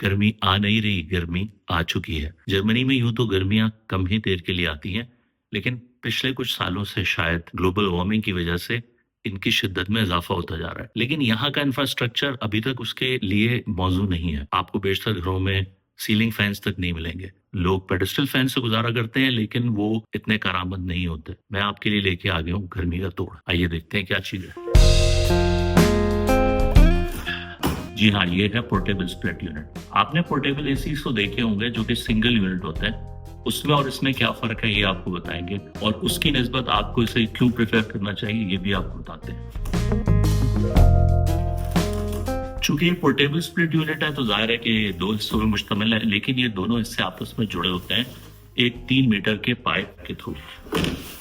गर्मी आ नहीं रही, गर्मी आ चुकी है। जर्मनी में यूँ तो गर्मियाँ कम ही देर के लिए आती हैं, लेकिन पिछले कुछ सालों से शायद ग्लोबल वार्मिंग की वजह से इनकी शिद्दत में इज़ाफ़ा होता जा रहा है। लेकिन यहाँ का इंफ्रास्ट्रक्चर अभी तक उसके लिए मौज़ूद नहीं है। आपको बेशतर घरों में सीलिंग फैन्स तक नहीं मिलेंगे। लोग पेडेस्टल फैन से गुज़ारा करते हैं, लेकिन वो इतने कारआमद नहीं होते। मैं आपके लिए लेके आ गया हूँ गर्मी का तोड़। आइए देखते हैं क्या चीज़ है। जी हाँ, ये है पोर्टेबल स्प्लिट यूनिट। आपने पोर्टेबल एसीज़ तो देखे होंगे जो कि सिंगल यूनिट होते हैं। उसमें और इसमें क्या फ़र्क है ये आपको बताएँगे और उसकी निस्बत आपको इसे क्यों प्रेफ़र करना चाहिए ये भी आपको बताते हैं। चूँकि ये पोर्टेबल स्प्लिट यूनिट है तो ज़ाहिर है कि 2 हिस्सों में मुश्तमिल है, लेकिन ये दोनों हिस्से आपस में जुड़े होते हैं एक 3 मीटर के पाइप के थ्रू।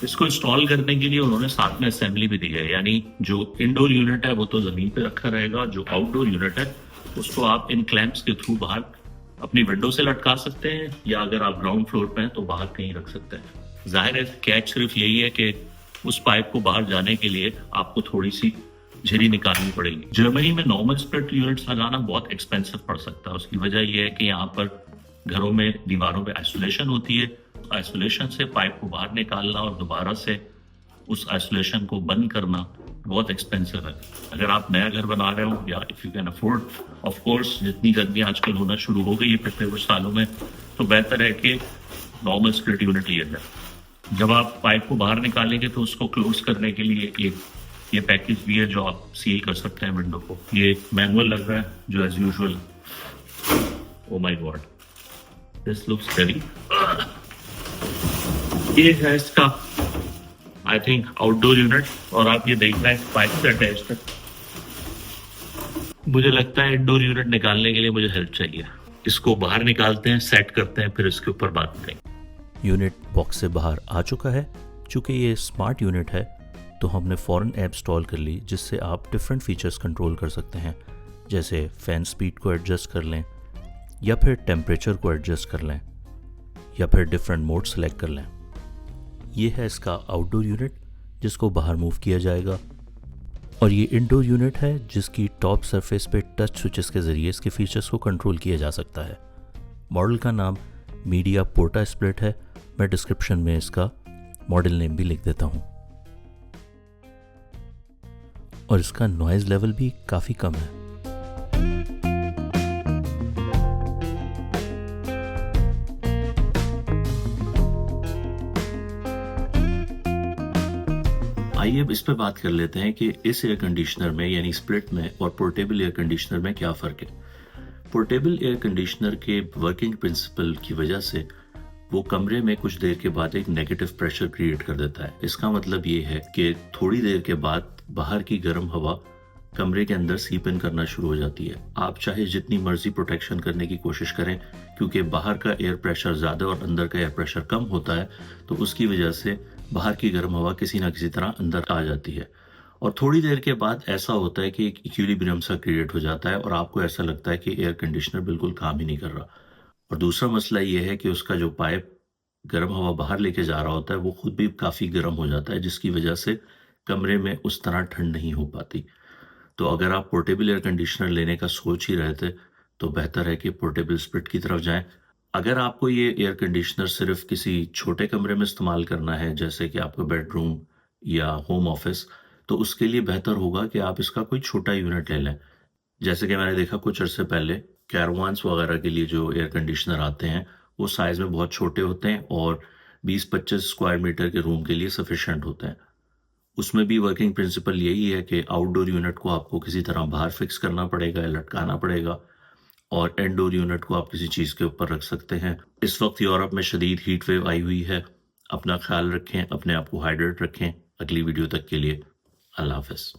इसको इंस्टॉल करने के लिए उन्होंने साथ में असेंबली भी दी है, यानी जो इंडोर यूनिट है वो तो ज़मीन पे रखा रहेगा, जो आउटडोर यूनिट है उसको आप इन क्लैंप्स के थ्रू बाहर अपनी विंडो से लटका सकते हैं या अगर आप ग्राउंड फ्लोर पे हैं तो बाहर कहीं रख सकते हैं। ज़ाहिर है कैच सिर्फ यही है कि उस पाइप को बाहर जाने के लिए आपको थोड़ी-सी झिरी निकालनी पड़ेगी। जर्मनी में नॉर्मल स्प्लिट यूनिट्स लगाना बहुत एक्सपेंसिव पड़ सकता है। उसकी वजह ये है कि यहाँ पर घरों में दीवारों पे आइसोलेशन होती है। आइसोलेशन से पाइप को बाहर निकालना और दोबारा से उस आइसोलेशन को बंद करना बहुत एक्सपेंसिव है। अगर आप नया घर बना रहे हो या if you can afford, of course जितनी गर्मी आजकल होना शुरू हो गई है पिछले कुछ सालों में, तो बेहतर है कि नॉर्मल स्प्लिट यूनिट लिया जाए। जब आप पाइप को बाहर निकालेंगे तो उसको क्लोज करने के लिए एक ये पैकेज भी है जो आप सील कर सकते हैं विंडो को। ये मैनुअल लग रहा है जो as usual. Oh my God, this looks heavy. ये है इसका आई थिंक आउटडोर यूनिट और आप ये देख रहे हैं पाइप से अटैच्ड है। मुझे लगता है इंडोर यूनिट निकालने के लिए मुझे हेल्प चाहिए। इसको बाहर निकालते हैं, सेट करते हैं, फिर इसके ऊपर बात करेंगे। यूनिट बॉक्स से बाहर आ चुका है। चूँकि ये स्मार्ट यूनिट है तो हमने फ़ौरन ऐप इंस्टॉल कर ली जिससे आप डिफरेंट फीचर्स कंट्रोल कर सकते हैं, जैसे फ़ैन स्पीड को एडजस्ट कर लें या फिर टेम्परेचर को एडजस्ट कर लें या फिर डिफरेंट मोड सेलेक्ट कर लें। ये है इसका आउटडोर यूनिट जिसको बाहर मूव किया जाएगा और ये इंडोर यूनिट है जिसकी टॉप सरफेस पे टच स्विचेस के ज़रिए इसके फीचर्स को कंट्रोल किया जा सकता है। मॉडल का नाम मीडिया पोर्टा स्प्लिट है। मैं डिस्क्रिप्शन में इसका मॉडल नेम भी लिख देता हूँ और इसका नॉइज़ लेवल भी काफ़ी कम है। आइए अब इस पे बात कर लेते हैं कि इस एयर कंडीशनर में यानी स्प्लिट में और पोर्टेबल एयर कंडीशनर में क्या फ़र्क है। पोर्टेबल एयर कंडीशनर के वर्किंग प्रिंसिपल की वजह से वो कमरे में कुछ देर के बाद एक नेगेटिव प्रेशर क्रिएट कर देता है। इसका मतलब ये है कि थोड़ी देर के बाद बाहर की गर्म हवा कमरे के अंदर सीप इन करना शुरू हो जाती है। आप चाहे जितनी मर्जी प्रोटेक्शन करने की कोशिश करें, क्योंकि बाहर का एयर प्रेशर ज़्यादा और अंदर का एयर प्रेशर कम होता है, तो उसकी वजह से बाहर की गर्म हवा किसी ना किसी तरह अंदर आ जाती है और थोड़ी देर के बाद ऐसा होता है कि एक इक्विलिब्रियम सा क्रिएट हो जाता है और आपको ऐसा लगता है कि एयर कंडीशनर बिल्कुल काम ही नहीं कर रहा। और दूसरा मसला ये है कि उसका जो पाइप गर्म हवा बाहर लेके जा रहा होता है वो खुद भी काफ़ी गर्म हो जाता है, जिसकी वजह से कमरे में उस तरह ठंड नहीं हो पाती। तो अगर आप पोर्टेबल एयर कंडीशनर लेने का सोच ही रहे थे तो बेहतर है कि पोर्टेबल स्प्लिट की तरफ जाएं। अगर आपको ये एयर कंडीशनर सिर्फ किसी छोटे कमरे में इस्तेमाल करना है, जैसे कि आपका बेडरूम या होम ऑफिस, तो उसके लिए बेहतर होगा कि आप इसका कोई छोटा यूनिट ले लें। जैसे कि मैंने देखा कुछ अर्से पहले कैरवान्स वगैरह के लिए जो एयर कंडीशनर आते हैं वो साइज़ में बहुत छोटे होते हैं और 20-25 स्क्वायर मीटर के रूम के लिए सफिशेंट होते हैं। उसमें भी वर्किंग प्रिंसिपल यही है कि आउटडोर यूनिट को आपको किसी तरह बाहर फिक्स करना पड़ेगा या लटकाना पड़ेगा और इंडोर यूनिट को आप किसी चीज़ के ऊपर रख सकते हैं। इस वक्त यूरोप में शदीद हीट वेव आई हुई है। अपना ख्याल रखें, अपने आप को हाइड्रेट रखें। अगली वीडियो तक के लिए अल्लाह हाफ़िज़।